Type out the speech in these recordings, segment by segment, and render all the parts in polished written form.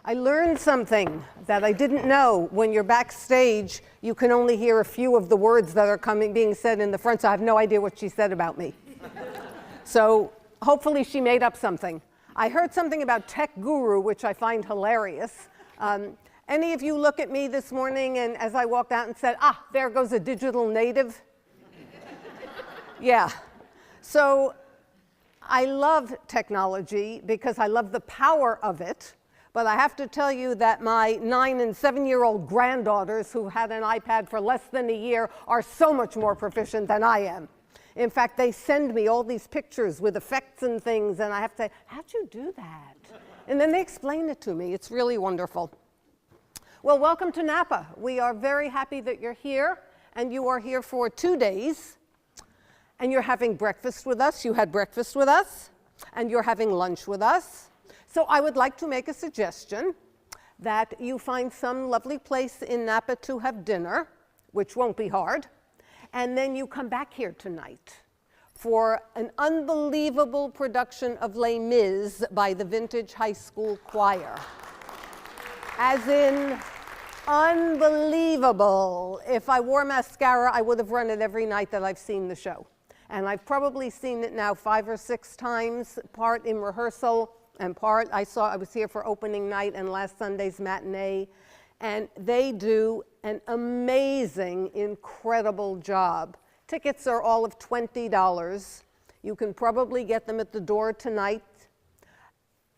I learned something that I didn't know. When you're backstage, you can only hear a few of the words that are being said in the front, so I have no idea what she said about me. So hopefully she made up something. I heard something about tech guru, which I find hilarious. Any of you look at me this morning and as I walked out and said, there goes a digital native? Yeah. So I love technology because I love the power of it. But I have to tell you that my 9- and 7-year-old granddaughters who had an iPad for less than a year are so much more proficient than I am. In fact, they send me all these pictures with effects and things, and I have to say, how'd you do that? And then they explain it to me. It's really wonderful. Well, welcome to Napa. We are very happy that you're here, and you are here for 2 days. And you're having breakfast with us. You had breakfast with us, and you're having lunch with us. So I would like to make a suggestion that you find some lovely place in Napa to have dinner, which won't be hard, and then you come back here tonight for an unbelievable production of Les Mis by the Vintage High School Choir. As in, unbelievable. If I wore mascara, I would have run it every night that I've seen the show. And I've probably seen it now 5 or 6 times, part in rehearsal, and part I was here for opening night and last Sunday's matinee, and they do an amazing, incredible job. Tickets are all of $20. You can probably get them at the door tonight.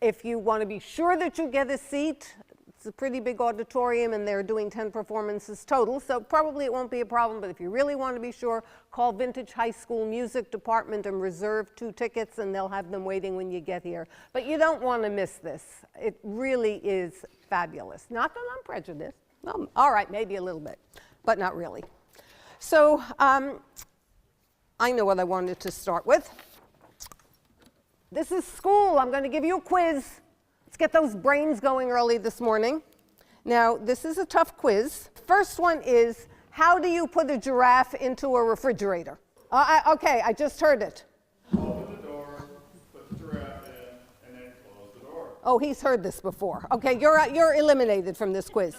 If you want to be sure that you get a seat, it's a pretty big auditorium and they're doing 10 performances total, so probably it won't be a problem, but if you really want to be sure, call Vintage High School Music Department and reserve 2 tickets and they'll have them waiting when you get here. But you don't want to miss this. It really is fabulous. Not that I'm prejudiced. Well, all right, maybe a little bit, but not really. So I know what I wanted to start with. This is school. I'm going to give you a quiz. Let's get those brains going early this morning. Now, this is a tough quiz. First one is, how do you put a giraffe into a refrigerator? Okay, I just heard it. Open the door, put the giraffe in, and then close the door. Oh, he's heard this before. Okay, you're eliminated from this quiz.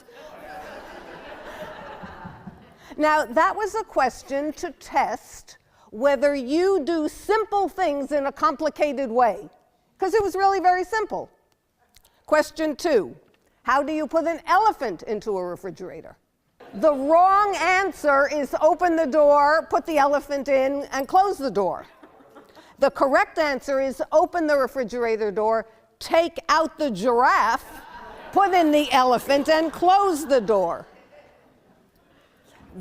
Now, that was a question to test whether you do simple things in a complicated way, because it was really very simple. Question 2, how do you put an elephant into a refrigerator? The wrong answer is open the door, put the elephant in, and close the door. The correct answer is open the refrigerator door, take out the giraffe, put in the elephant, and close the door.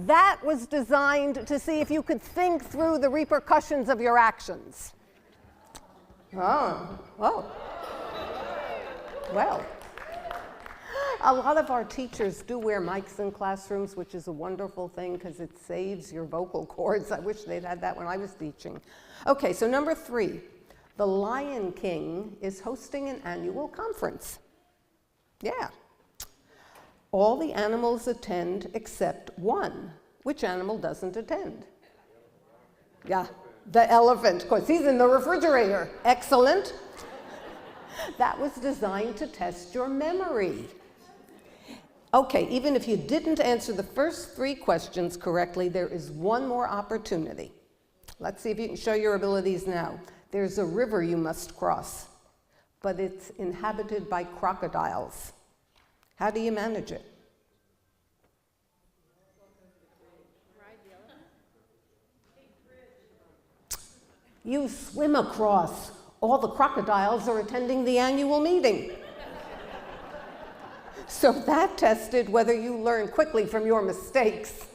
That was designed to see if you could think through the repercussions of your actions. Oh. Well, a lot of our teachers do wear mics in classrooms, which is a wonderful thing because it saves your vocal cords. I wish they'd had that when I was teaching. Okay, so number 3, the Lion King is hosting an annual conference. Yeah. All the animals attend except one. Which animal doesn't attend? Yeah, the elephant, because he's in the refrigerator. Excellent. That was designed to test your memory. Okay, even if you didn't answer the first 3 questions correctly, there is one more opportunity. Let's see if you can show your abilities now. There's a river you must cross, but it's inhabited by crocodiles. How do you manage it? You swim across. All the crocodiles are attending the annual meeting. So that tested whether you learn quickly from your mistakes.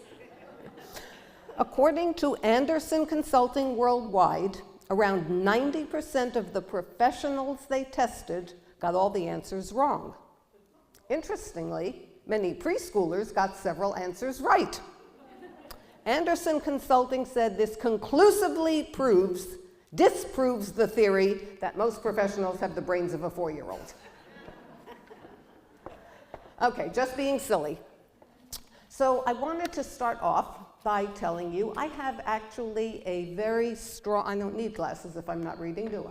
According to Anderson Consulting Worldwide, around 90% of the professionals they tested got all the answers wrong. Interestingly, many preschoolers got several answers right. Anderson Consulting said this conclusively disproves the theory that most professionals have the brains of a 4-year-old. Okay, just being silly. So I wanted to start off by telling you I have actually a very strong, I don't need glasses if I'm not reading, do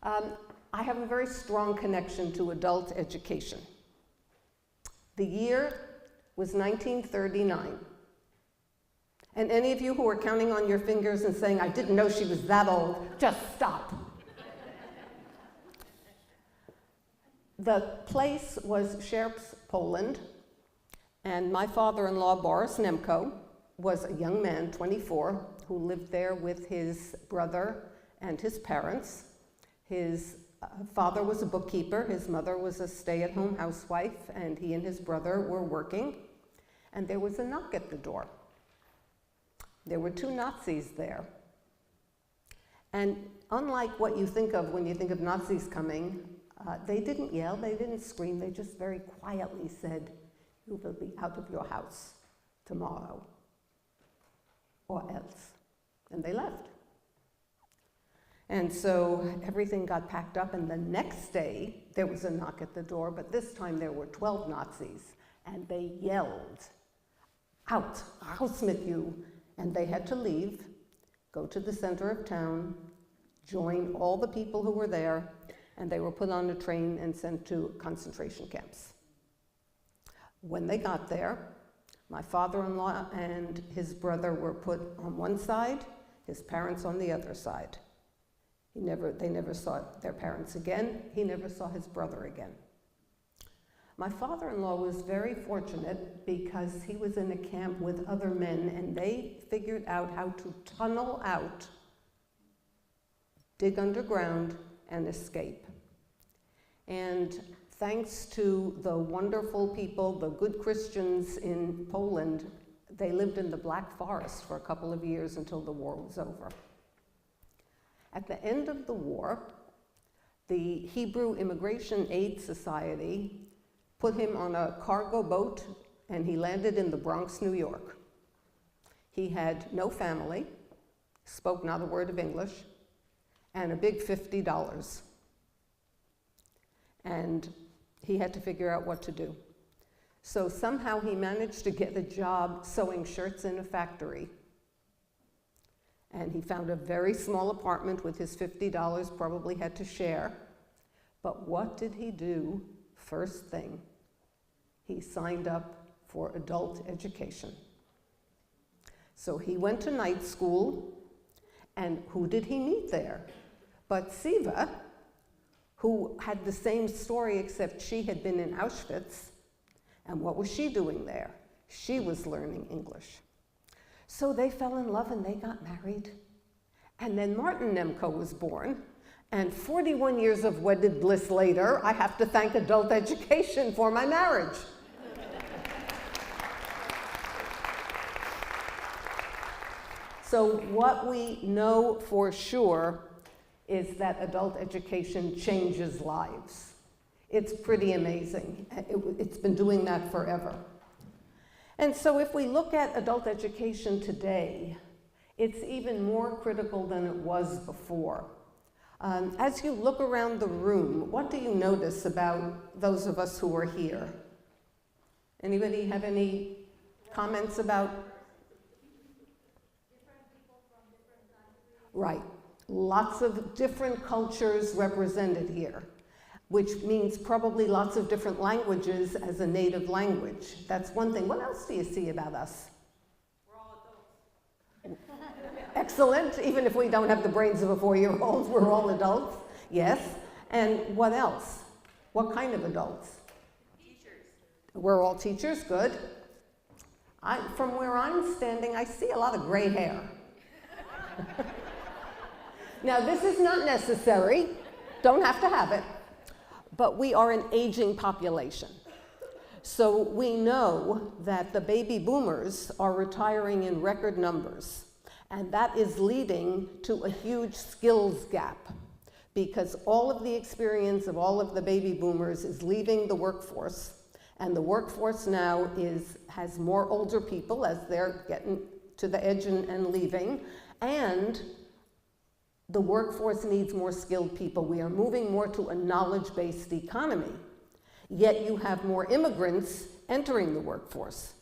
I? I have a very strong connection to adult education. The year was 1939. And any of you who are counting on your fingers and saying, I didn't know she was that old, just stop. The place was Sierpes, Poland, and my father-in-law, Boris Nemko, was a young man, 24, who lived there with his brother and his parents. His father was a bookkeeper, his mother was a stay-at-home housewife, and he and his brother were working. And there was a knock at the door. There were 2 Nazis there. And unlike what you think of when you think of Nazis coming, they didn't yell, they didn't scream, they just very quietly said, you will be out of your house tomorrow, or else. And they left. And so everything got packed up, and the next day there was a knock at the door, but this time there were 12 Nazis, and they yelled, out, raus mit you, and they had to leave, go to the center of town, join all the people who were there, and they were put on a train and sent to concentration camps. When they got there, my father-in-law and his brother were put on one side, his parents on the other side. They never saw their parents again. He never saw his brother again. My father-in-law was very fortunate because he was in a camp with other men, and they figured out how to tunnel out, dig underground, and escape. And thanks to the wonderful people, the good Christians in Poland, they lived in the Black Forest for a couple of years until the war was over. At the end of the war, the Hebrew Immigration Aid Society put him on a cargo boat, and he landed in the Bronx, New York. He had no family, spoke not a word of English, and a big $50. And he had to figure out what to do. So somehow he managed to get a job sewing shirts in a factory. And he found a very small apartment with his $50, probably had to share. But what did he do? First thing, he signed up for adult education. So he went to night school, and who did he meet there? But Siva, who had the same story except she had been in Auschwitz. And what was she doing there? She was learning English. So they fell in love and they got married. And then Martin Nemko was born. And 41 years of wedded bliss later, I have to thank adult education for my marriage. So what we know for sure is that adult education changes lives. It's pretty amazing. It's been doing that forever. And so if we look at adult education today, it's even more critical than it was before. As you look around the room, what do you notice about those of us who are here? Anybody have any comments about? Different people from different countries. Right. Lots of different cultures represented here, which means probably lots of different languages as a native language. That's one thing. What else do you see about us? We're all adults. Excellent. Even if we don't have the brains of a 4-year-old, we're all adults. Yes. And what else? What kind of adults? Teachers. We're all teachers. Good. From where I'm standing, I see a lot of gray hair. Now, this is not necessary. Don't have to have it. But we are an aging population. So we know that the baby boomers are retiring in record numbers. And that is leading to a huge skills gap, because all of the experience of all of the baby boomers is leaving the workforce. And the workforce now has more older people as they're getting to the edge and leaving. And the workforce needs more skilled people. We are moving more to a knowledge-based economy. Yet you have more immigrants entering the workforce.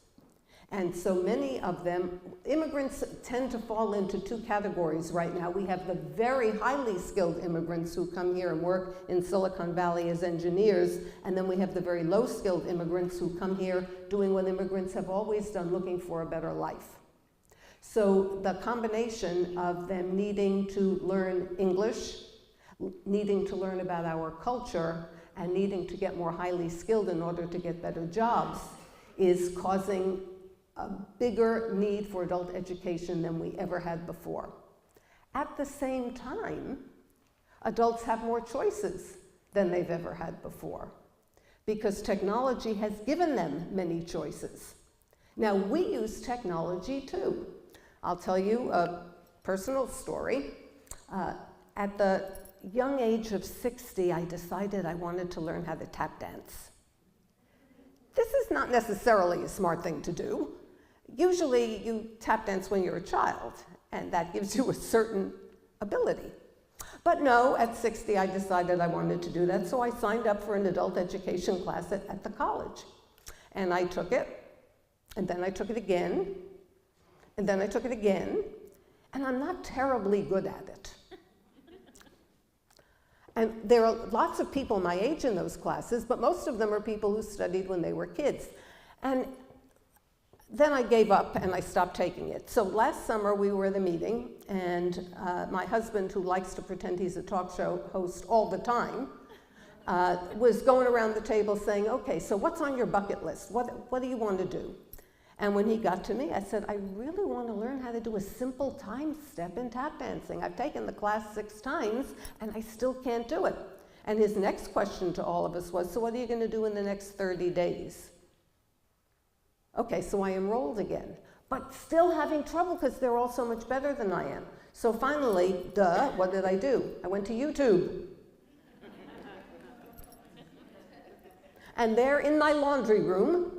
And so many of them, immigrants tend to fall into two categories right now. We have the very highly skilled immigrants who come here and work in Silicon Valley as engineers, and then we have the very low skilled immigrants who come here doing what immigrants have always done, looking for a better life. So the combination of them needing to learn English, needing to learn about our culture, and needing to get more highly skilled in order to get better jobs is causing a bigger need for adult education than we ever had before. At the same time, adults have more choices than they've ever had before because technology has given them many choices. Now, we use technology too. I'll tell you a personal story. At the young age of 60, I decided I wanted to learn how to tap dance. This is not necessarily a smart thing to do. Usually you tap dance when you're a child, and that gives you a certain ability. But no, at 60 I decided I wanted to do that, so I signed up for an adult education class at the college. And I took it, and then I took it again, and then I took it again, and I'm not terribly good at it. And there are lots of people my age in those classes, but most of them are people who studied when they were kids. And then I gave up and I stopped taking it. So last summer we were at a meeting, and my husband, who likes to pretend he's a talk show host all the time, was going around the table saying, okay, so what's on your bucket list? What do you want to do? And when he got to me, I said, I really want to learn how to do a simple time step in tap dancing. I've taken the class 6 times, and I still can't do it. And his next question to all of us was, so what are you going to do in the next 30 days? Okay, so I enrolled again, but still having trouble because they're all so much better than I am. So finally, what did I do? I went to YouTube. And there in my laundry room,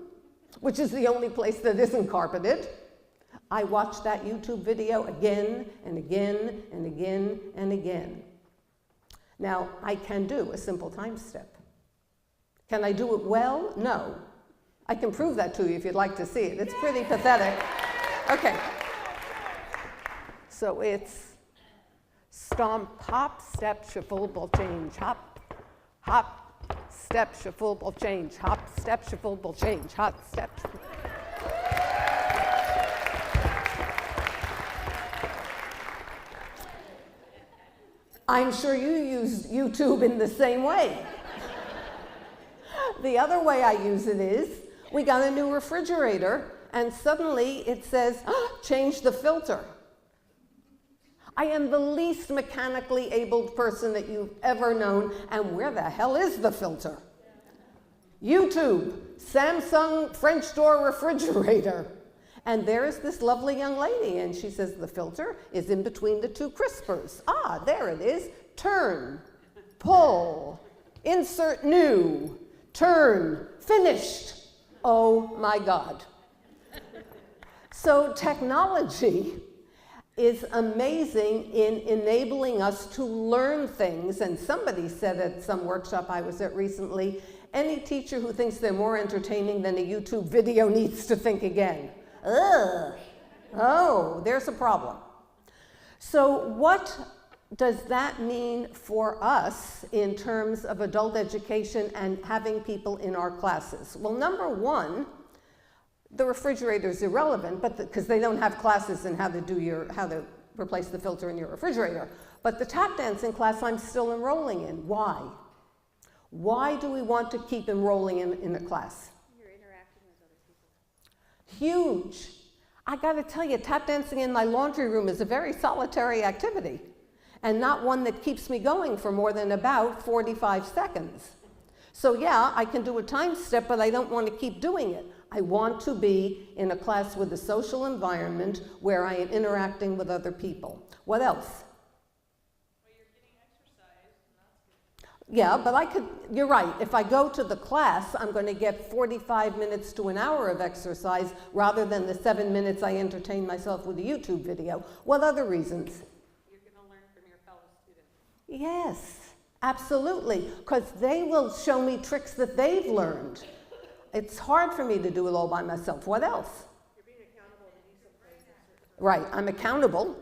which is the only place that isn't carpeted, I watched that YouTube video again and again and again and again. Now, I can do a simple time step. Can I do it well? No. I can prove that to you if you'd like to see it. It's pretty pathetic. Okay. So it's stomp, hop, step, shuffle, ball change, hop, hop, step, shuffle, ball change, hop, step, shuffle, ball change, hop, step. I'm sure you use YouTube in the same way. The other way I use it is, we got a new refrigerator, and suddenly it says, change the filter. I am the least mechanically abled person that you've ever known, and where the hell is the filter? YouTube, Samsung French door refrigerator. And there's this lovely young lady, and she says the filter is in between the 2 crispers. Ah, there it is. Turn, pull, insert new, turn, finished. Oh my God. So technology is amazing in enabling us to learn things. And somebody said at some workshop I was at recently, any teacher who thinks they're more entertaining than a YouTube video needs to think again. Ugh. Oh, there's a problem. So what does that mean for us in terms of adult education and having people in our classes? Well, number one, the refrigerator is irrelevant, but because they don't have classes in how to replace the filter in your refrigerator. But the tap dancing class I'm still enrolling in. Why? Why do we want to keep enrolling in a class? You're interacting with other people. Huge. I got to tell you, tap dancing in my laundry room is a very solitary activity, and not one that keeps me going for more than about 45 seconds. So yeah, I can do a time step, but I don't want to keep doing it. I want to be in a class with a social environment where I am interacting with other people. What else? Well, you're getting exercise, and that's good. Yeah, but you're right. If I go to the class, I'm going to get 45 minutes to an hour of exercise rather than the 7 minutes I entertain myself with a YouTube video. What other reasons? You're going to learn from your fellow students. Yes, absolutely, because they will show me tricks that they've learned. It's hard for me to do it all by myself. What else? You're Right, I'm accountable,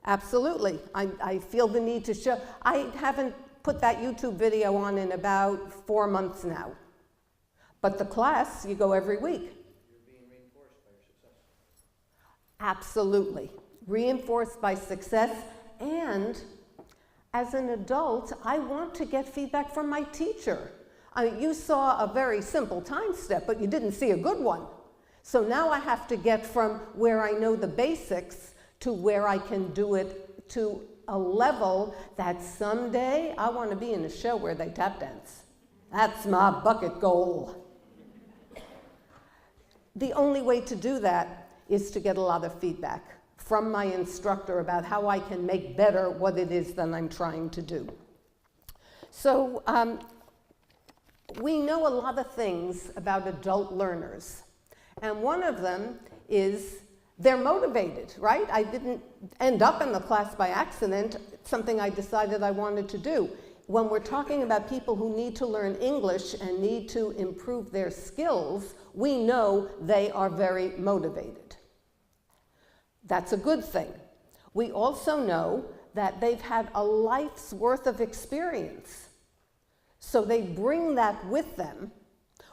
absolutely. I feel the need to show. I haven't put that YouTube video on in about 4 months now. But the class, you go every week. You're being reinforced by your success. Absolutely. Reinforced by success, and as an adult, I want to get feedback from my teacher. You saw a very simple time step, but you didn't see a good one. So now I have to get from where I know the basics to where I can do it to a level that someday I want to be in a show where they tap dance. That's my bucket goal. The only way to do that is to get a lot of feedback from my instructor about how I can make better what it is that I'm trying to do. So we know a lot of things about adult learners. And one of them is they're motivated, right? I didn't end up in the class by accident. It's something I decided I wanted to do. When we're talking about people who need to learn English and need to improve their skills, we know they are very motivated. That's a good thing. We also know that they've had a life's worth of experience. So they bring that with them.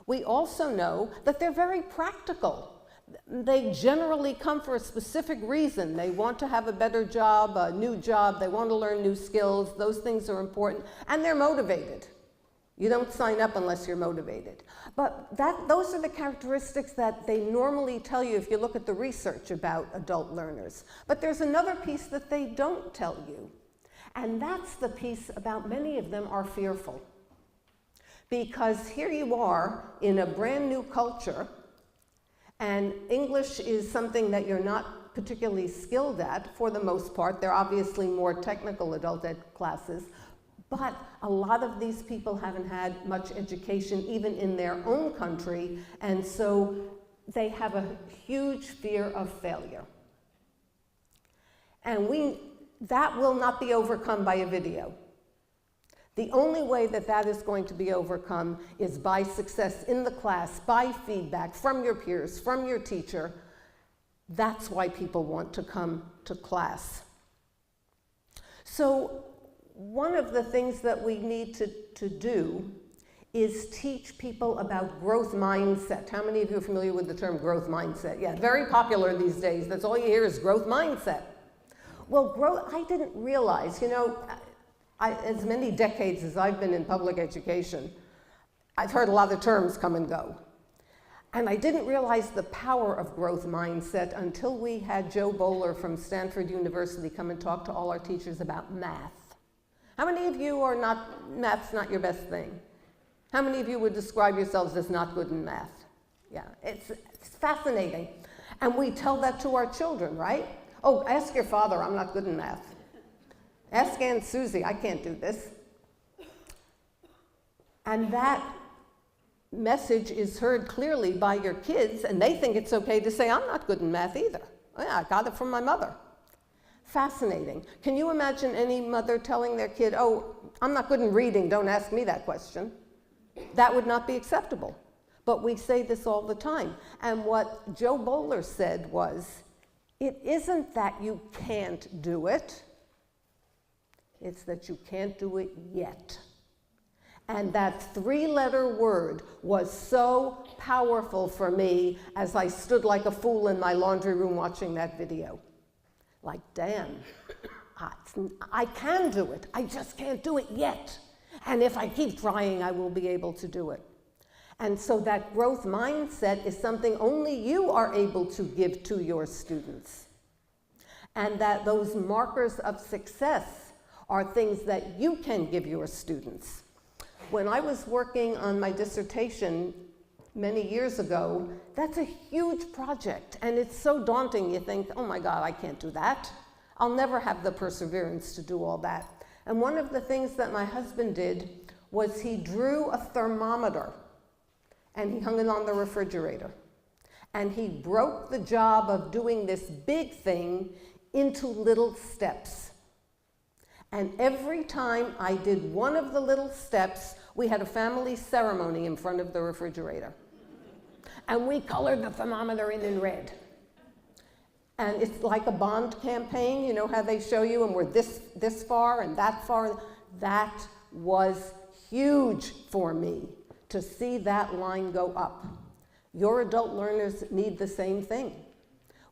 We also know that they're very practical. They generally come for a specific reason. They want to have a better job, a new job, they want to learn new skills. Those things are important, and they're motivated. You don't sign up unless you're motivated. But those are the characteristics that they normally tell you if you look at the research about adult learners. But there's another piece that they don't tell you, and that's the piece about many of them are fearful. Because here you are in a brand new culture, and English is something that you're not particularly skilled at for the most part. There are obviously more technical adult ed classes, but a lot of these people haven't had much education even in their own country, and so they have a huge fear of failure. And that will not be overcome by a video. The only way that that is going to be overcome is by success in the class, by feedback from your peers, from your teacher. That's why people want to come to class. So one of the things that we need to do is teach people about growth mindset. How many of you are familiar with the term growth mindset? Yeah, very popular these days. That's all you hear is growth mindset. Well, I didn't realize, as many decades as I've been in public education, I've heard a lot of terms come and go. And I didn't realize the power of growth mindset until we had Joe Bowler from Stanford University come and talk to all our teachers about math. How many of you are math's not your best thing? How many of you would describe yourselves as not good in math? Yeah, it's fascinating. And we tell that to our children, right? Oh, ask your father, I'm not good in math. Ask Aunt Susie, I can't do this. And that message is heard clearly by your kids, and they think it's okay to say, I'm not good in math either. Oh, yeah, I got it from my mother. Fascinating. Can you imagine any mother telling their kid, oh, I'm not good in reading, don't ask me that question? That would not be acceptable. But we say this all the time. And what Joe Bowler said was, it isn't that you can't do it, it's that you can't do it yet. And that three-letter word was so powerful for me as I stood like a fool in my laundry room watching that video. Like, damn, I can do it. I just can't do it yet. And if I keep trying, I will be able to do it. And so that growth mindset is something only you are able to give to your students. And that those markers of success are things that you can give your students. When I was working on my dissertation many years ago, that's a huge project, and it's so daunting. You think, oh my God, I can't do that. I'll never have the perseverance to do all that. And one of the things that my husband did was he drew a thermometer, and he hung it on the refrigerator. And he broke the job of doing this big thing into little steps. And every time I did one of the little steps, we had a family ceremony in front of the refrigerator. And we colored the thermometer in red. And it's like a bond campaign, you know how they show you, and we're this far and that far. That was huge for me to see that line go up. Your adult learners need the same thing.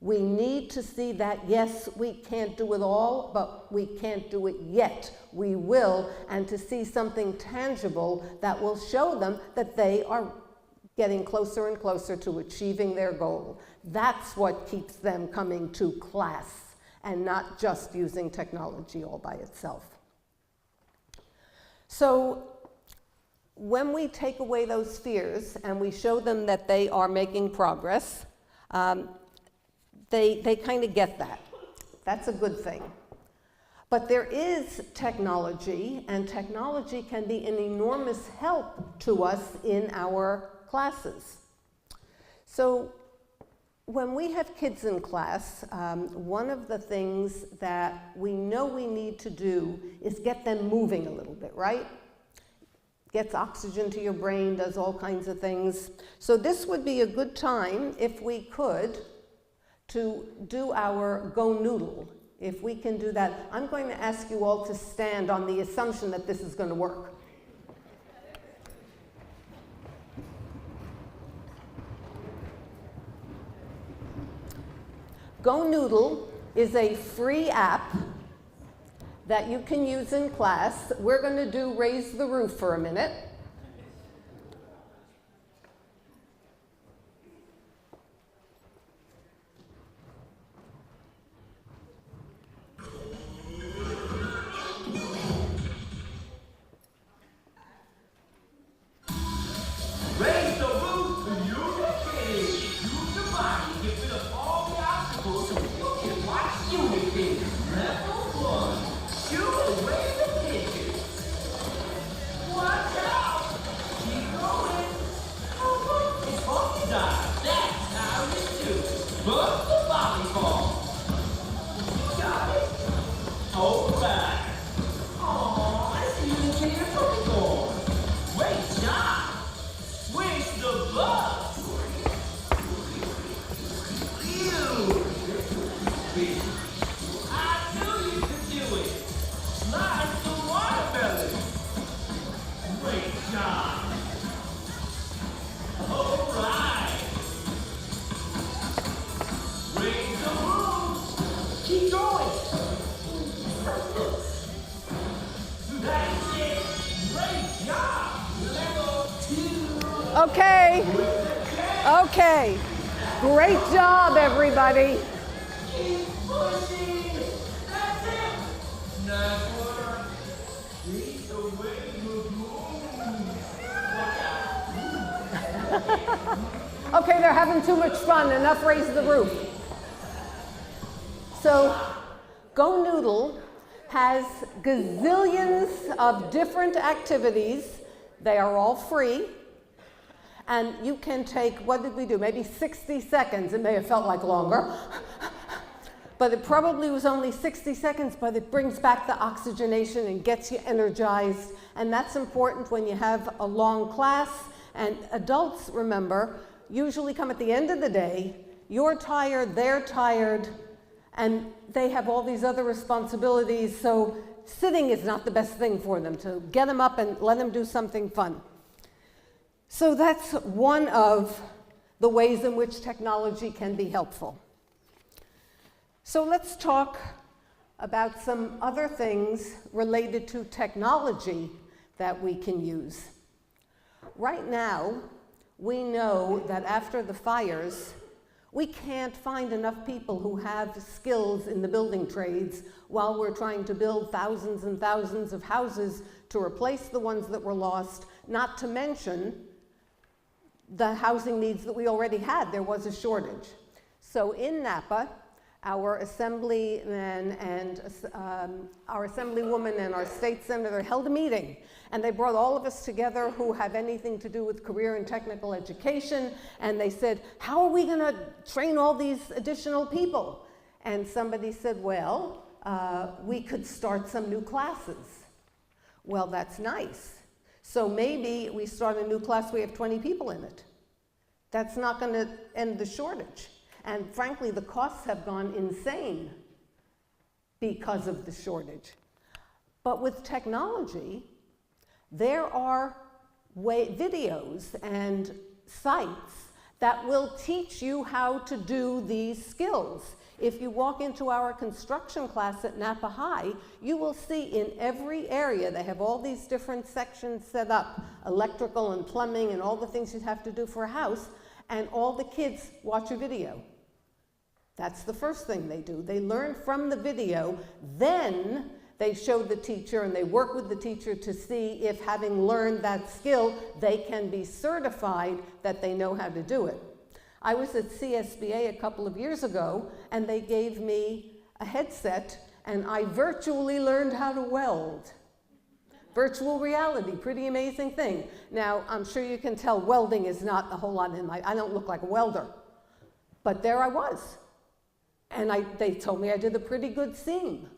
We need to see that, yes, we can't do it all, but we can't do it yet. We will, and to see something tangible that will show them that they are getting closer and closer to achieving their goal. That's what keeps them coming to class and not just using technology all by itself. So when we take away those fears and we show them that they are making progress, they kind of get that. That's a good thing. But there is technology, and technology can be an enormous help to us in our classes. So when we have kids in class, one of the things that we know we need to do is get them moving a little bit, right? Gets oxygen to your brain, does all kinds of things. So this would be a good time, if we could, to do our Go Noodle. If we can do that, I'm going to ask you all to stand on the assumption that this is going to work. Go Noodle is a free app that you can use in class. We're going to do Raise the Roof for a minute. Raise the roof to you kids. Use your body, get rid of all the obstacles so you can watch unity. Level 1. Shoot away the pitches. Watch out. Keep going. It's funky time. That's how you do. Bump the volleyball. You got it. All right. Aw, I see you in your volleyball. Great job. Where's the bus? You! I knew you could do it. Slide the watermelon. Great job. All right. Raise the roof. Keep going. That's it. Great job. Level 2. Okay. Okay. Great job, everybody. Keep pushing. That's it. Nice work. Keep the way you move. Okay, they're having too much fun. Enough Raise the Roof. So, Go Noodle has gazillions of different activities. They are all free. And you can take, what did we do? Maybe 60 seconds. It may have felt like longer. But it probably was only 60 seconds, but it brings back the oxygenation and gets you energized. And that's important when you have a long class. And adults, remember, usually come at the end of the day. You're tired, they're tired, and they have all these other responsibilities. So sitting is not the best thing for them, to get them up and let them do something fun. So that's one of the ways in which technology can be helpful. So let's talk about some other things related to technology that we can use. Right now, we know that after the fires, we can't find enough people who have skills in the building trades while we're trying to build thousands and thousands of houses to replace the ones that were lost, not to mention the housing needs that we already had. There was a shortage. So in Napa, our assemblyman and our assemblywoman and our state senator held a meeting, and they brought all of us together who have anything to do with career and technical education, and they said, how are we going to train all these additional people? And somebody said, well, we could start some new classes. Well, that's nice. So maybe we start a new class, we have 20 people in it. That's not going to end the shortage. And frankly, the costs have gone insane because of the shortage. But with technology, there are videos and sites that will teach you how to do these skills. If you walk into our construction class at Napa High, you will see in every area, they have all these different sections set up, electrical and plumbing and all the things you have to do for a house, and all the kids watch a video. That's the first thing they do. They learn from the video, then they show the teacher and they work with the teacher to see if, having learned that skill, they can be certified that they know how to do it. I was at CSBA a couple of years ago, and they gave me a headset, and I virtually learned how to weld. Virtual reality, pretty amazing thing. Now, I'm sure you can tell welding is not a whole lot in I don't look like a welder. But there I was. And they told me I did a pretty good seam.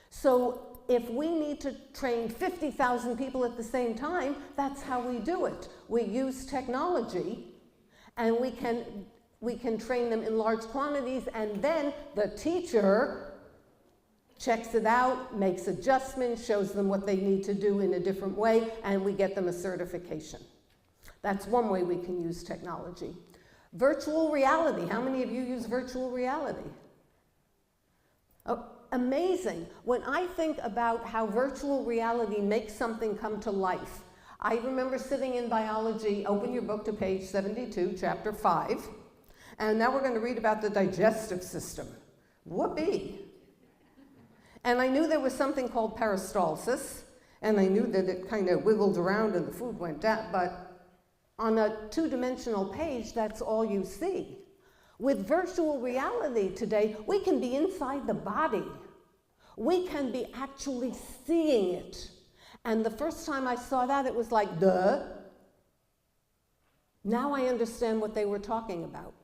So if we need to train 50,000 people at the same time, that's how we do it. We use technology, and we can train them in large quantities, and then the teacher checks it out, makes adjustments, shows them what they need to do in a different way, and we get them a certification. That's one way we can use technology. Virtual reality. How many of you use virtual reality? Oh, amazing. When I think about how virtual reality makes something come to life, I remember sitting in biology, open your book to page 72, chapter 5, and now we're going to read about the digestive system. Whoopee. And I knew there was something called peristalsis, and I knew that it kind of wiggled around and the food went down, but on a two-dimensional page, that's all you see. With virtual reality today, we can be inside the body. We can be actually seeing it. And the first time I saw that, it was like, duh. Now I understand what they were talking about.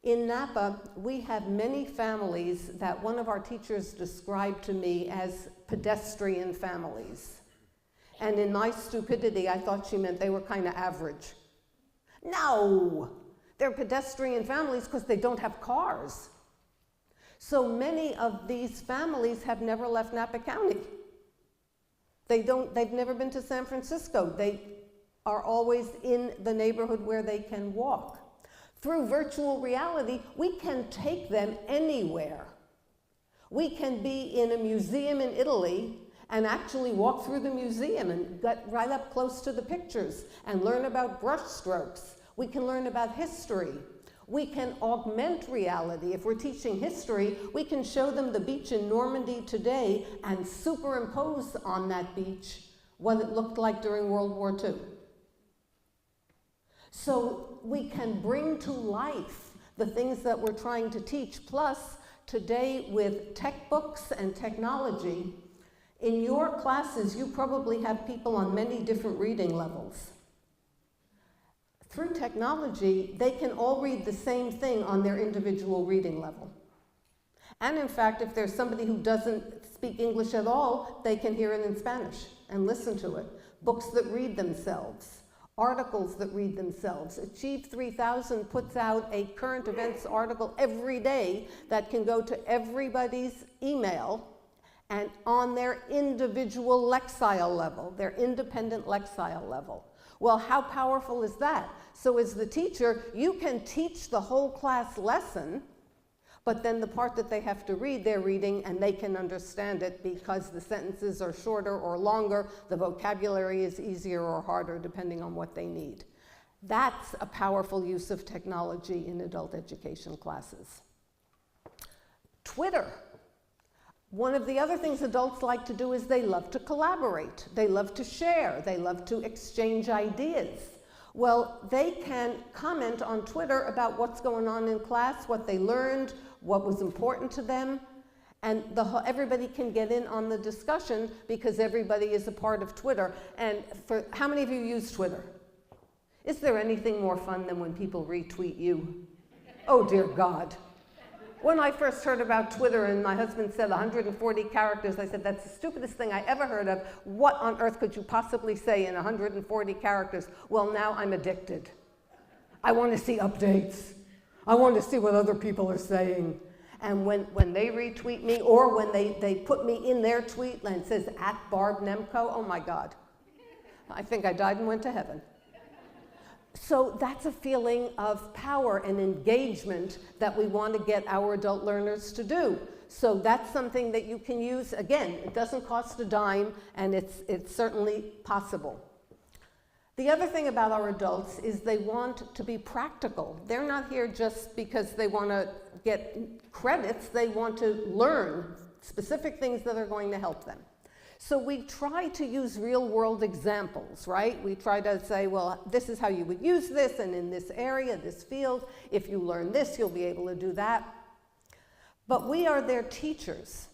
In Napa, we have many families that one of our teachers described to me as pedestrian families. And in my stupidity, I thought she meant they were kind of average. No, they're pedestrian families because they don't have cars. So many of these families have never left Napa County. They've never been to San Francisco. They are always in the neighborhood where they can walk. Through virtual reality, we can take them anywhere. We can be in a museum in Italy and actually walk through the museum and get right up close to the pictures and learn about brush strokes. We can learn about history. We can augment reality. If we're teaching history, we can show them the beach in Normandy today and superimpose on that beach what it looked like during World War II. So we can bring to life the things that we're trying to teach. Plus, today with tech books and technology, in your classes, you probably have people on many different reading levels. Through technology, they can all read the same thing on their individual reading level. And in fact, if there's somebody who doesn't speak English at all, they can hear it in Spanish and listen to it. Books that read themselves, articles that read themselves. Achieve 3000 puts out a current events article every day that can go to everybody's email and on their individual lexile level, their independent lexile level. Well, how powerful is that? So as the teacher, you can teach the whole class lesson, but then the part that they have to read, they're reading and they can understand it because the sentences are shorter or longer, the vocabulary is easier or harder depending on what they need. That's a powerful use of technology in adult education classes. Twitter. One of the other things adults like to do is they love to collaborate. They love to share. They love to exchange ideas. Well, they can comment on Twitter about what's going on in class, what they learned, what was important to them, and everybody can get in on the discussion because everybody is a part of Twitter. And how many of you use Twitter? Is there anything more fun than when people retweet you? Oh, dear God. When I first heard about Twitter and my husband said 140 characters, I said, that's the stupidest thing I ever heard of. What on earth could you possibly say in 140 characters? Well, now I'm addicted. I want to see updates. I want to see what other people are saying. And when they retweet me, or when they put me in their tweet and it says @BarbNemko, oh my God. I think I died and went to heaven. So that's a feeling of power and engagement that we want to get our adult learners to do. So that's something that you can use. Again, it doesn't cost a dime, and it's certainly possible. The other thing about our adults is they want to be practical. They're not here just because they want to get credits. They want to learn specific things that are going to help them. So we try to use real-world examples, right? We try to say, well, this is how you would use this, and in this area, this field, if you learn this, you'll be able to do that. But we are their teachers.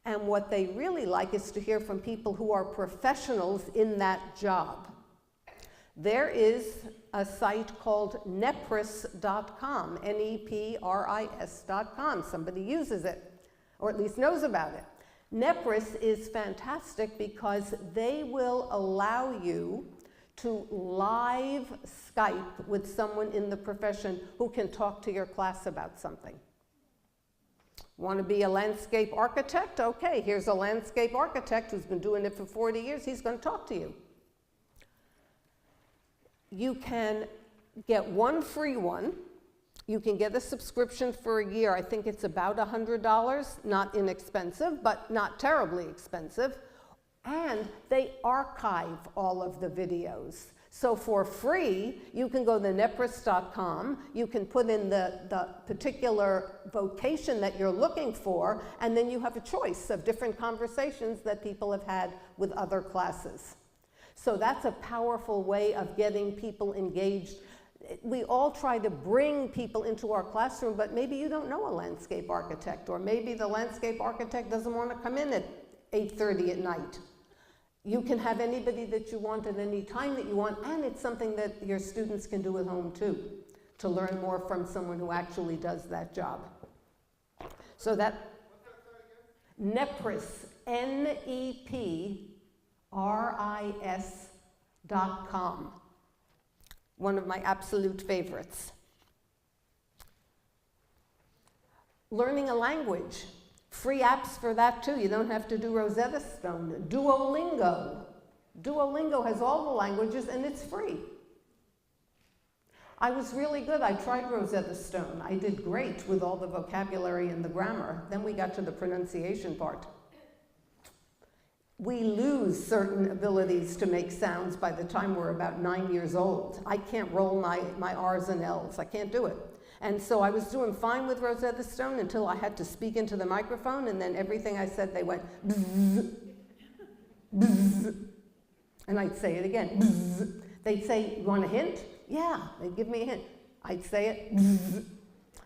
And what they really like is to hear from people who are professionals in that job. There is a site called nepris.com, Nepris.com. Somebody uses it, or at least knows about it. Nepris is fantastic because they will allow you to live Skype with someone in the profession who can talk to your class about something. Want to be a landscape architect? Okay, here's a landscape architect who's been doing it for 40 years. He's going to talk to you. You can get one free one. You can get a subscription for a year. I think it's about $100, not inexpensive, but not terribly expensive. And they archive all of the videos. So for free, you can go to nepris.com, you can put in the particular vocation that you're looking for, and then you have a choice of different conversations that people have had with other classes. So that's a powerful way of getting people engaged. We all try to bring people into our classroom, but maybe you don't know a landscape architect, or maybe the landscape architect doesn't want to come in at 8:30 at night. You can have anybody that you want at any time that you want, and it's something that your students can do at home too, to learn more from someone who actually does that job. So that, Nepris, NEPRIS.com. One of my absolute favorites. Learning a language. Free apps for that too. You don't have to do Rosetta Stone. Duolingo. Duolingo has all the languages and it's free. I was really good. I tried Rosetta Stone. I did great with all the vocabulary and the grammar. Then we got to the pronunciation part. We lose certain abilities to make sounds by the time we're about 9 years old. I can't roll my R's and L's. I can't do it. And so I was doing fine with Rosetta Stone until I had to speak into the microphone, and then everything I said, they went bzz, bzz. And I'd say it again, bzz. They'd say, you want a hint? Yeah, they'd give me a hint. I'd say it, bzz.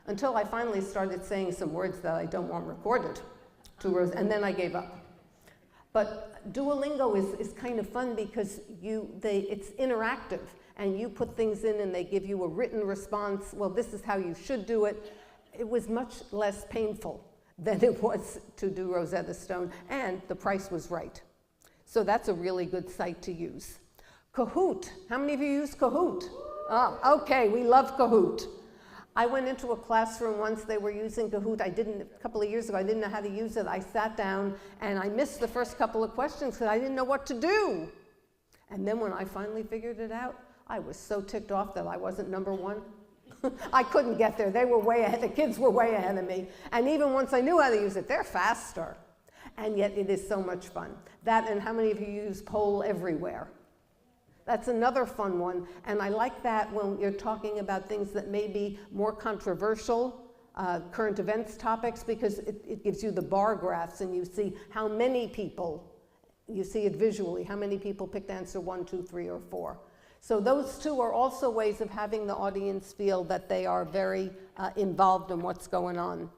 Until I finally started saying some words that I don't want recorded to and then I gave up. But Duolingo is kind of fun because it's interactive, and you put things in and they give you a written response. Well, this is how you should do it. It was much less painful than it was to do Rosetta Stone, and the price was right. So that's a really good site to use. Kahoot. How many of you use Kahoot? Oh, okay, we love Kahoot. I went into a classroom once, they were using Kahoot. A couple of years ago, I didn't know how to use it. I sat down and I missed the first couple of questions because I didn't know what to do. And then when I finally figured it out, I was so ticked off that I wasn't number one. I couldn't get there. They were way ahead. The kids were way ahead of me. And even once I knew how to use it, they're faster. And yet it is so much fun. That, and how many of you use Poll Everywhere? That's another fun one, and I like that when you're talking about things that may be more controversial, current events topics, because it gives you the bar graphs and you see how many people, you see it visually, how many people picked answer 1, 2, 3, or 4. So those two are also ways of having the audience feel that they are very involved in what's going on.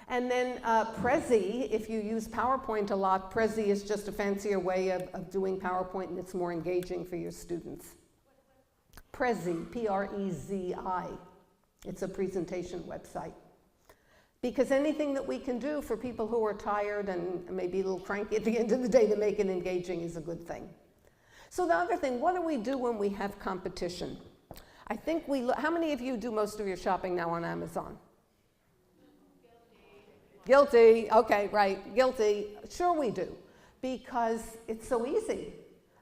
And then Prezi, if you use PowerPoint a lot, Prezi is just a fancier way of doing PowerPoint, and it's more engaging for your students. Prezi, P-R-E-Z-I. It's a presentation website. Because anything that we can do for people who are tired and maybe a little cranky at the end of the day to make it engaging is a good thing. So the other thing, what do we do when we have competition? I think how many of you do most of your shopping now on Amazon? Guilty. Okay, right, guilty. Sure we do, because it's so easy.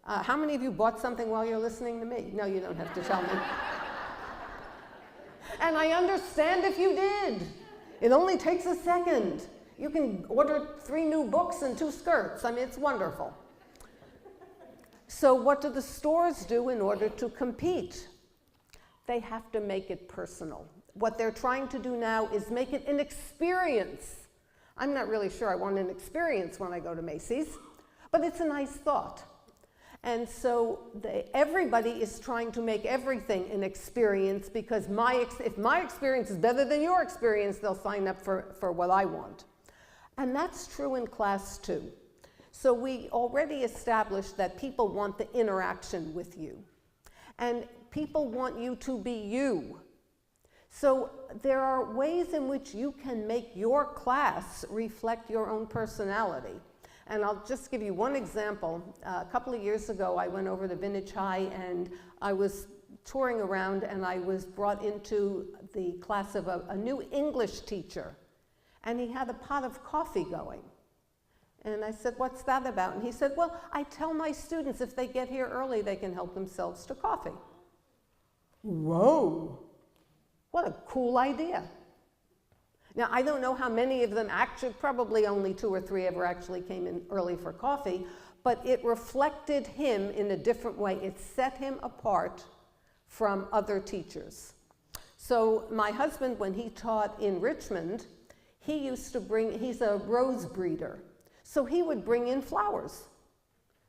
How many of you bought something while you're listening to me? No, you don't have to tell me. And I understand if you did. It only takes a second. You can order 3 new books and 2 skirts. I mean, it's wonderful. So what do the stores do in order to compete? They have to make it personal. What they're trying to do now is make it an experience. I'm not really sure I want an experience when I go to Macy's, but it's a nice thought. And so everybody is trying to make everything an experience, because if my experience is better than your experience, they'll sign up for what I want. And that's true in class too. So we already established that people want the interaction with you. And people want you to be you. So there are ways in which you can make your class reflect your own personality. And I'll just give you one example. A couple of years ago, I went over to Vintage High, and I was touring around, and I was brought into the class of a new English teacher. And he had a pot of coffee going. And I said, "What's that about?" And he said, "Well, I tell my students if they get here early, they can help themselves to coffee." Whoa, what a cool idea. Now, I don't know how many of them actually, probably only 2 or 3 ever actually came in early for coffee, but it reflected him in a different way. It set him apart from other teachers. So my husband, when he taught in Richmond, he used to he's a rose breeder. So he would bring in flowers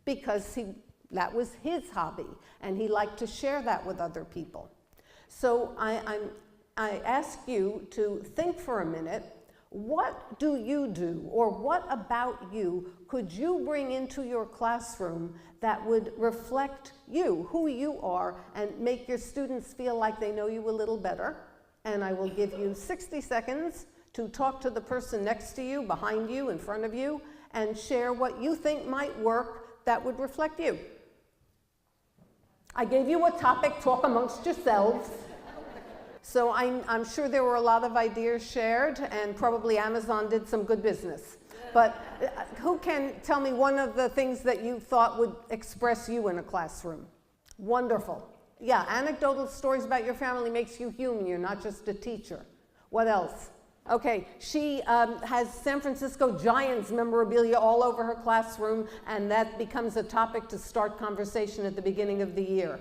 because that was his hobby, and he liked to share that with other people. So I ask you to think for a minute, what do you do, or what about you could you bring into your classroom that would reflect you, who you are, and make your students feel like they know you a little better? And I will give you 60 seconds to talk to the person next to you, behind you, in front of you, and share what you think might work that would reflect you. I gave you a topic, talk amongst yourselves. So I'm sure there were a lot of ideas shared, and probably Amazon did some good business. But who can tell me one of the things that you thought would express you in a classroom? Wonderful. Yeah, anecdotal stories about your family makes you human. You're not just a teacher. What else? Okay, she has San Francisco Giants memorabilia all over her classroom, and that becomes a topic to start conversation at the beginning of the year.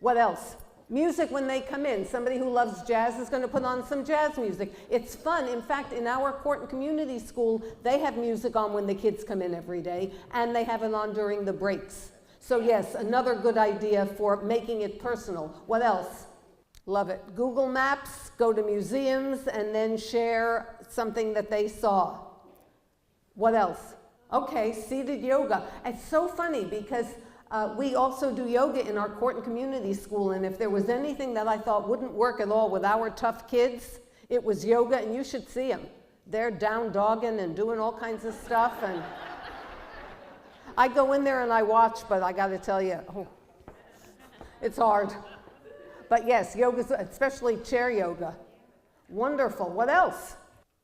What else? Music when they come in. Somebody who loves jazz is going to put on some jazz music. It's fun. In fact, in our court and community school, they have music on when the kids come in every day, and they have it on during the breaks. So yes, another good idea for making it personal. What else? Love it. Google Maps, go to museums, and then share something that they saw. What else? Okay, seated yoga. It's so funny because we also do yoga in our court and community school, and if there was anything that I thought wouldn't work at all with our tough kids, it was yoga, and you should see them. They're down dogging and doing all kinds of stuff, and I go in there and I watch, but I got to tell you, it's hard. But yes, yoga, especially chair yoga. Wonderful. What else?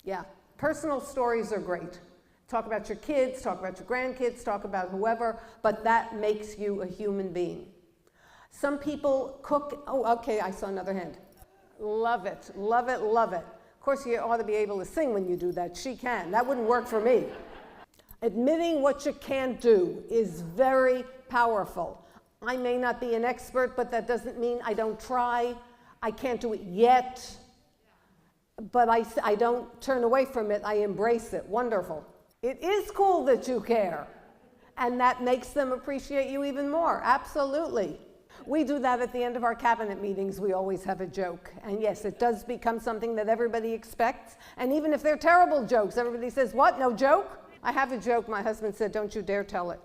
Yeah, personal stories are great. Talk about your kids, talk about your grandkids, talk about whoever, but that makes you a human being. Some people cook. Oh, okay, I saw another hand. Love it, love it, love it. Of course, you ought to be able to sing when you do that. She can. That wouldn't work for me. Admitting what you can't do is very powerful. I may not be an expert, but that doesn't mean I don't try. I can't do it yet, but I don't turn away from it. I embrace it. Wonderful. It is cool that you care, and that makes them appreciate you even more. Absolutely. We do that at the end of our cabinet meetings. We always have a joke. And yes, it does become something that everybody expects. And even if they're terrible jokes, everybody says, "What, no joke?" I have a joke. My husband said, "Don't you dare tell it."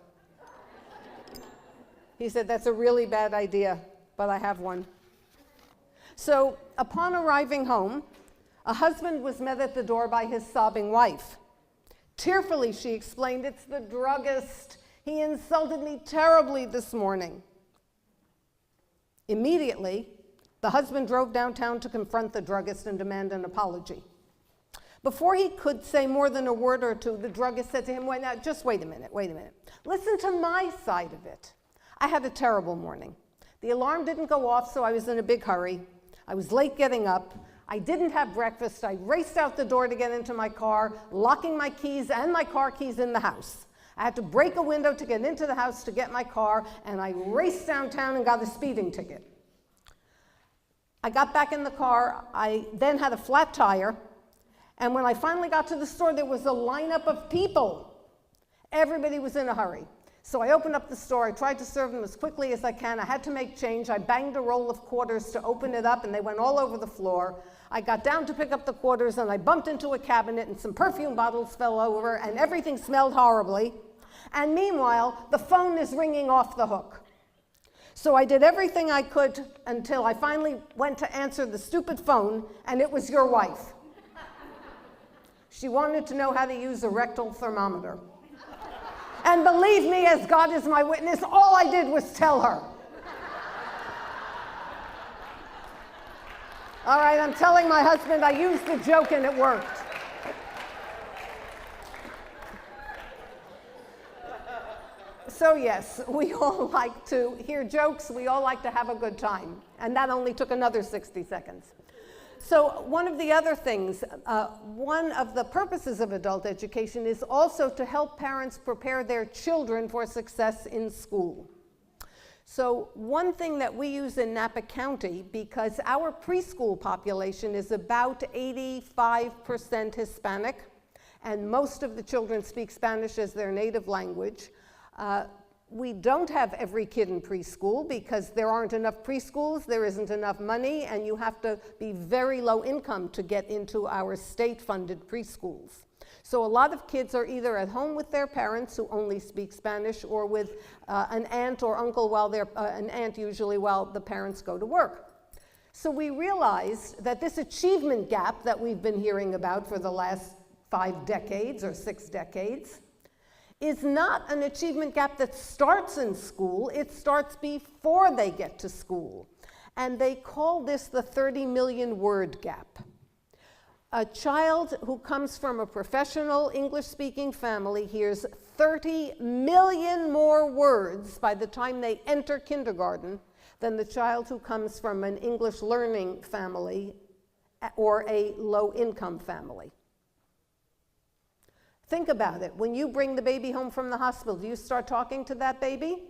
He said, "That's a really bad idea, but I have one." So upon arriving home, a husband was met at the door by his sobbing wife. Tearfully, she explained, "It's the druggist. He insulted me terribly this morning." Immediately, The husband drove downtown to confront the druggist and demand an apology. Before he could say more than a word or two, the druggist said to him, "Well, now, just wait a minute. Listen to my side of it. I had a terrible morning. The alarm didn't go off, so I was in a big hurry. I was late getting up. I didn't have breakfast. I raced out the door to get into my car, locking my keys and my car keys in the house. I had to break a window to get into the house to get my car, and I raced downtown and got a speeding ticket. I got back in the car. I then had a flat tire, and when I finally got to the store, there was a lineup of people. Everybody was in a hurry. So I opened up the store. I tried to serve them as quickly as I can. I had to make change. I banged a roll of quarters to open it up, and they went all over the floor. I got down to pick up the quarters, and I bumped into a cabinet, and some perfume bottles fell over, and everything smelled horribly. And meanwhile, the phone is ringing off the hook. So I did everything I could until I finally went to answer the stupid phone, and it was your wife. She wanted to know how to use a rectal thermometer. And believe me, as God is my witness, all I did was tell her. All right, I'm telling my husband I used the joke and it worked. So yes, we all like to hear jokes, we all like to have a good time. And that only took another 60 seconds. So one of the other things, one of the purposes of adult education is also to help parents prepare their children for success in school. So one thing that we use in Napa County, because our preschool population is about 85% Hispanic, and most of the children speak Spanish as their native language, we don't have every kid in preschool because there aren't enough preschools, there isn't enough money, and you have to be very low income to get into our state-funded preschools. So a lot of kids are either at home with their parents who only speak Spanish, or with an aunt or uncle while they're, an aunt usually while the parents go to work. So we realized that this achievement gap that we've been hearing about for the last 5 decades or 6 decades is not an achievement gap that starts in school, it starts before they get to school. And they call this the 30 million word gap. A child who comes from a professional English-speaking family hears 30 million more words by the time they enter kindergarten than the child who comes from an English-learning family or a low-income family. Think about it. When you bring the baby home from the hospital, do you start talking to that baby?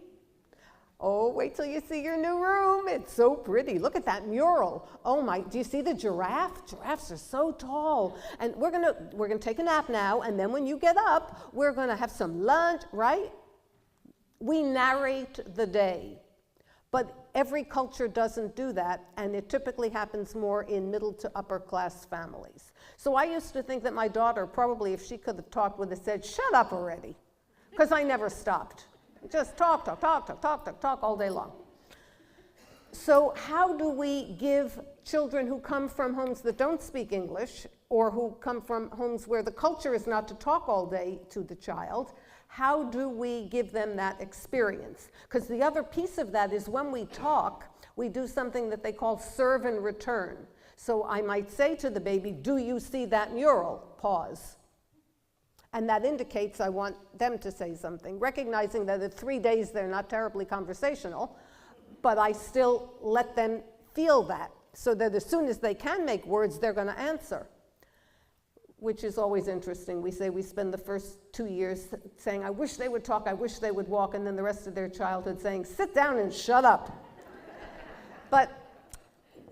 Oh, wait till you see your new room. It's so pretty. Look at that mural. Oh my, do you see the giraffe? Giraffes are so tall. And we're gonna take a nap now, and then when you get up, we're gonna have some lunch, right? We narrate the day. But every culture doesn't do that, and it typically happens more in middle to upper class families. So I used to think that my daughter, probably if she could have talked, would have said, "Shut up already," because I never stopped. Just talk all day long. So how do we give children who come from homes that don't speak English, or who come from homes where the culture is not to talk all day to the child, how do we give them that experience? Because the other piece of that is when we talk, we do something that they call serve and return. So I might say to the baby, "Do you see that mural?" Pause. And that indicates I want them to say something, recognizing that at 3 days they're not terribly conversational, but I still let them feel that, so that as soon as they can make words, they're going to answer, which is always interesting. We say we spend the first 2 years saying, "I wish they would talk, I wish they would walk," and then the rest of their childhood saying, "Sit down and shut up." But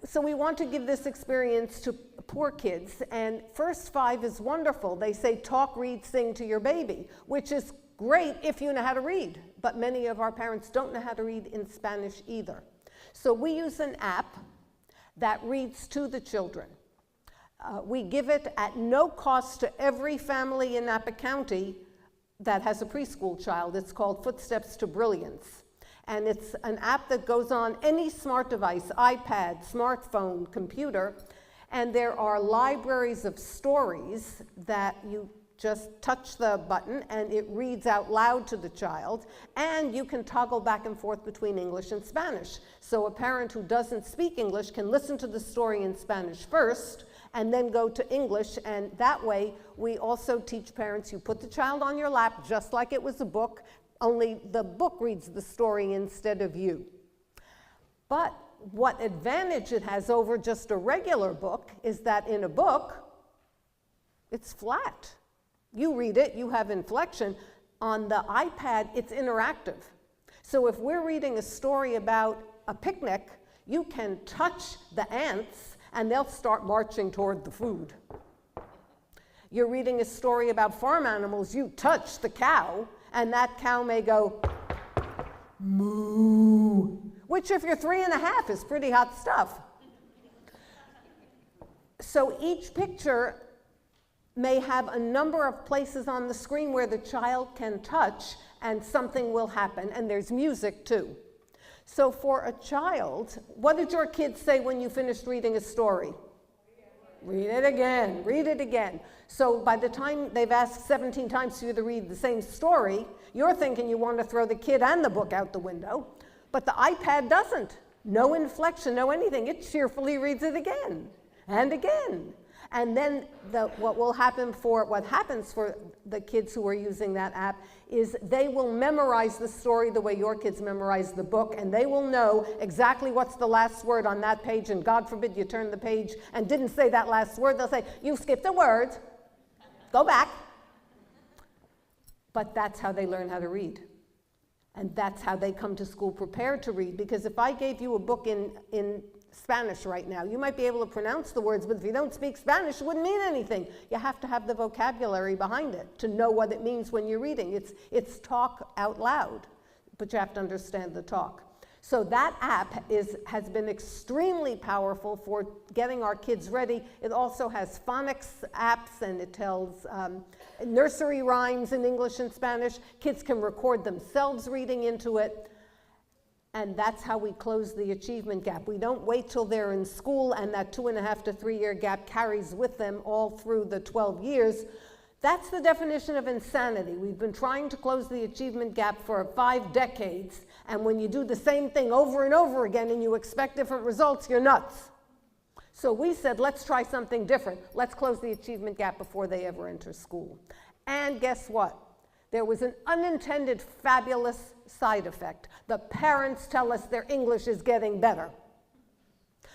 so we want to give this experience to poor kids, and first 5 is wonderful. They say talk, read, sing to your baby, which is great if you know how to read, but many of our parents don't know how to read in Spanish either. So we use an app that reads to the children. We give it at no cost to every family in Napa County that has a preschool child. It's called Footsteps to Brilliance. And it's an app that goes on any smart device, iPad, smartphone, computer, and there are libraries of stories that you just touch the button and it reads out loud to the child, and you can toggle back and forth between English and Spanish. So a parent who doesn't speak English can listen to the story in Spanish first and then go to English, and that way we also teach parents, you put the child on your lap just like it was a book, only the book reads the story instead of you. But what advantage it has over just a regular book is that in a book, it's flat. You read it, you have inflection. On the iPad, it's interactive. So if we're reading a story about a picnic, you can touch the ants and they'll start marching toward the food. You're reading a story about farm animals, you touch the cow and that cow may go moo, which if you're 3.5 is pretty hot stuff. So each picture may have a number of places on the screen where the child can touch and something will happen, and there's music too. So for a child, what did your kids say when you finished reading a story? Read it again, read it again. So by the time they've asked 17 times for you to read the same story, you're thinking you want to throw the kid and the book out the window, but the iPad doesn't. No inflection, no anything. It cheerfully reads it again and again. And then what happens for the kids who are using that app is they will memorize the story the way your kids memorize the book, and they will know exactly what's the last word on that page, and God forbid you turn the page and didn't say that last word. They'll say, you skipped a word, go back. But that's how they learn how to read. And that's how they come to school prepared to read, because if I gave you a book in Spanish right now, you might be able to pronounce the words, but if you don't speak Spanish, it wouldn't mean anything. You have to have the vocabulary behind it to know what it means when you're reading. It's talk out loud, but you have to understand the talk. So that app has been extremely powerful for getting our kids ready. It also has phonics apps, and it tells nursery rhymes in English and Spanish. Kids can record themselves reading into it. And that's how we close the achievement gap. We don't wait till they're in school and that 2.5 to 3 year gap carries with them all through the 12 years. That's the definition of insanity. We've been trying to close the achievement gap for 5 decades, and when you do the same thing over and over again and you expect different results, you're nuts. So we said, let's try something different. Let's close the achievement gap before they ever enter school. And guess what? There was an unintended fabulous side effect. The parents tell us their English is getting better.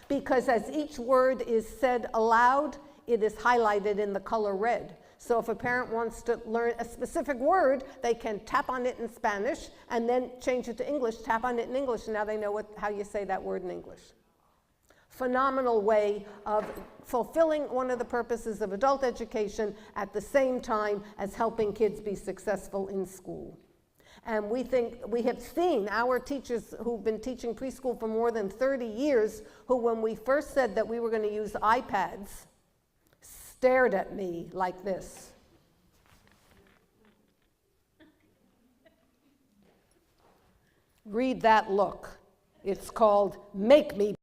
Because as each word is said aloud, it is highlighted in the color red. So if a parent wants to learn a specific word, they can tap on it in Spanish and then change it to English, tap on it in English, and now they know how you say that word in English. Phenomenal way of fulfilling one of the purposes of adult education at the same time as helping kids be successful in school. And we have seen our teachers who've been teaching preschool for more than 30 years, who when we first said that we were going to use iPads, stared at me like this. Read that look. It's called Make Me.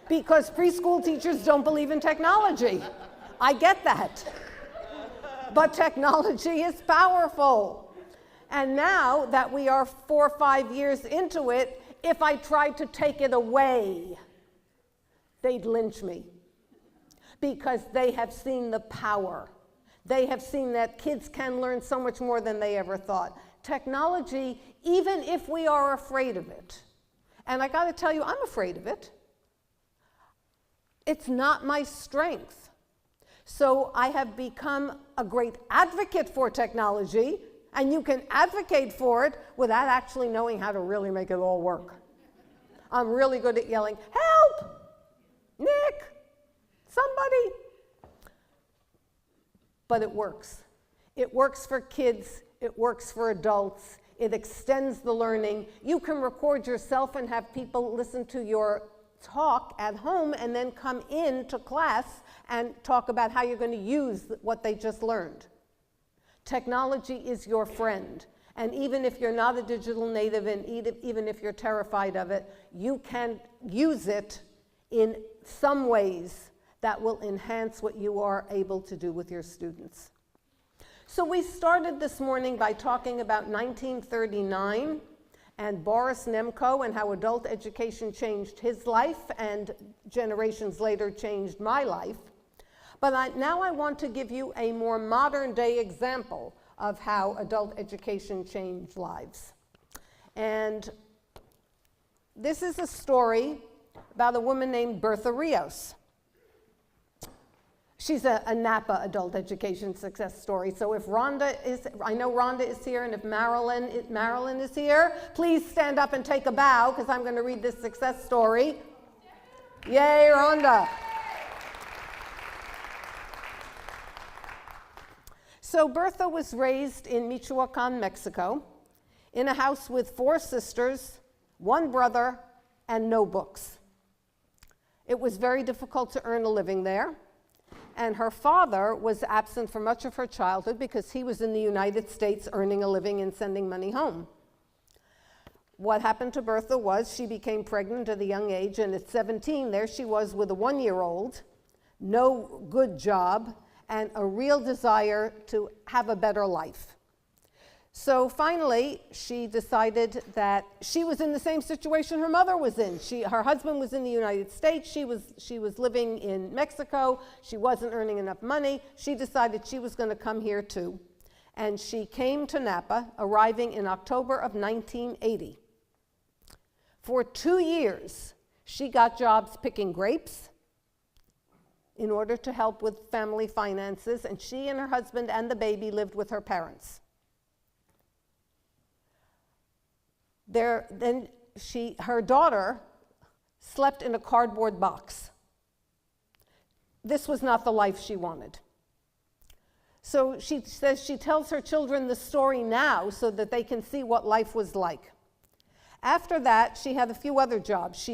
Because preschool teachers don't believe in technology. I get that. But technology is powerful. And now that we are 4 or 5 years into it, if I tried to take it away, they'd lynch me. Because they have seen the power. They have seen that kids can learn so much more than they ever thought. Technology, even if we are afraid of it, and I got to tell you, I'm afraid of it. It's not my strength. So I have become a great advocate for technology, and you can advocate for it without actually knowing how to really make it all work. I'm really good at yelling, help, Nick, somebody. But it works. It works for kids, it works for adults, it extends the learning. You can record yourself and have people listen to your talk at home and then come into class and talk about how you're going to use what they just learned. Technology is your friend. And even if you're not a digital native and even if you're terrified of it, you can use it in some ways that will enhance what you are able to do with your students. So we started this morning by talking about 1939 and Boris Nemko and how adult education changed his life and generations later changed my life. But now I want to give you a more modern day example of how adult education changed lives. And this is a story about a woman named Bertha Rios. She's a Napa adult education success story. So if Rhonda is, I know Rhonda is here, and if Marilyn is here, please stand up and take a bow, because I'm going to read this success story. Yay, Rhonda. So Bertha was raised in Michoacan, Mexico, in a house with 4 sisters, 1 brother, and no books. It was very difficult to earn a living there. And her father was absent for much of her childhood because he was in the United States earning a living and sending money home. What happened to Bertha was she became pregnant at a young age, and at 17, there she was with a 1-year-old, no good job, and a real desire to have a better life. So finally, she decided that she was in the same situation her mother was in. Her husband was in the United States. She was living in Mexico. She wasn't earning enough money. She decided she was going to come here too. And she came to Napa, arriving in October of 1980. For 2 years, she got jobs picking grapes in order to help with family finances, and she and her husband and the baby lived with her parents. Her daughter slept in a cardboard box. This was not the life she wanted. So she says she tells her children the story now so that they can see what life was like. After that, she had a few other jobs.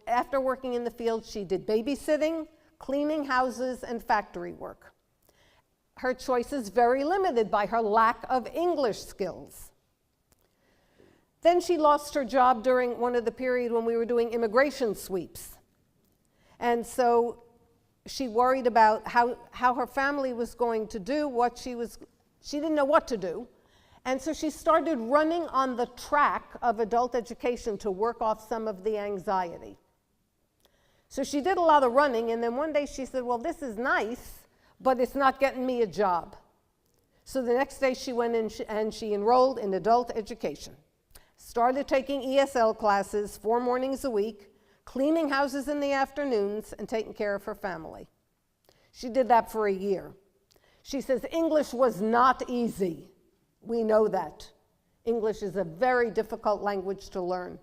After working in the field, she did babysitting, cleaning houses, and factory work. Her choice is very limited by her lack of English skills. Then she lost her job during one of the period when we were doing immigration sweeps. And so she worried about how her family was going to do what she didn't know what to do. And so she started running on the track of adult education to work off some of the anxiety. So she did a lot of running, and then one day she said, well, this is nice, but it's not getting me a job. So the next day she went in and she enrolled in adult education. Started taking ESL classes 4 mornings a week, cleaning houses in the afternoons, and taking care of her family. She did that for a year. She says English was not easy. We know that. English is a very difficult language to learn.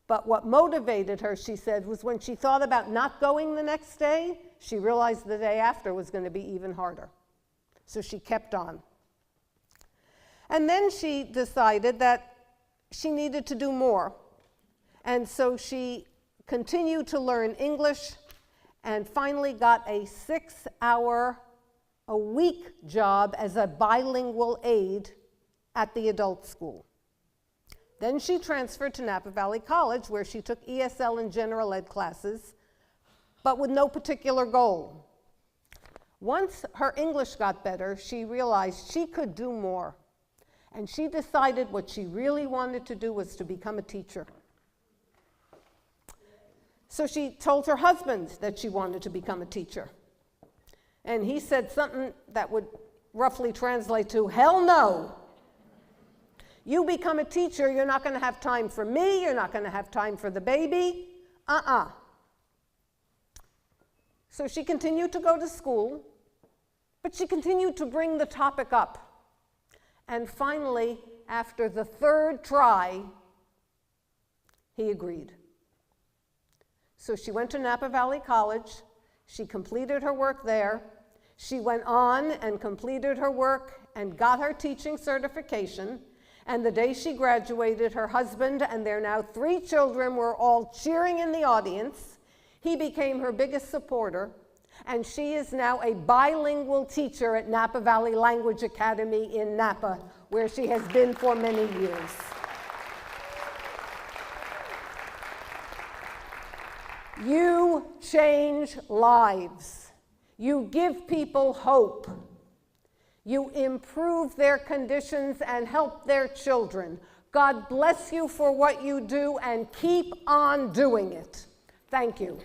But what motivated her, she said, was when she thought about not going the next day, she realized the day after was going to be even harder. So she kept on. And then she decided that she needed to do more. And so she continued to learn English and finally got a 6-hour-a-week job as a bilingual aide at the adult school. Then she transferred to Napa Valley College, where she took ESL and general ed classes, but with no particular goal. Once her English got better, she realized she could do more. And she decided what she really wanted to do was to become a teacher. So she told her husband that she wanted to become a teacher. And he said something that would roughly translate to, hell no. You become a teacher, you're not going to have time for me, you're not going to have time for the baby. So she continued to go to school, but she continued to bring the topic up. And finally, after the 3rd try, he agreed. So she went to Napa Valley College. She completed her work there. She went on and completed her work and got her teaching certification. And the day she graduated, her husband and their now 3 children were all cheering in the audience. He became her biggest supporter. And she is now a bilingual teacher at Napa Valley Language Academy in Napa, where she has been for many years. You change lives. You give people hope. You improve their conditions and help their children. God bless you for what you do and keep on doing it. Thank you.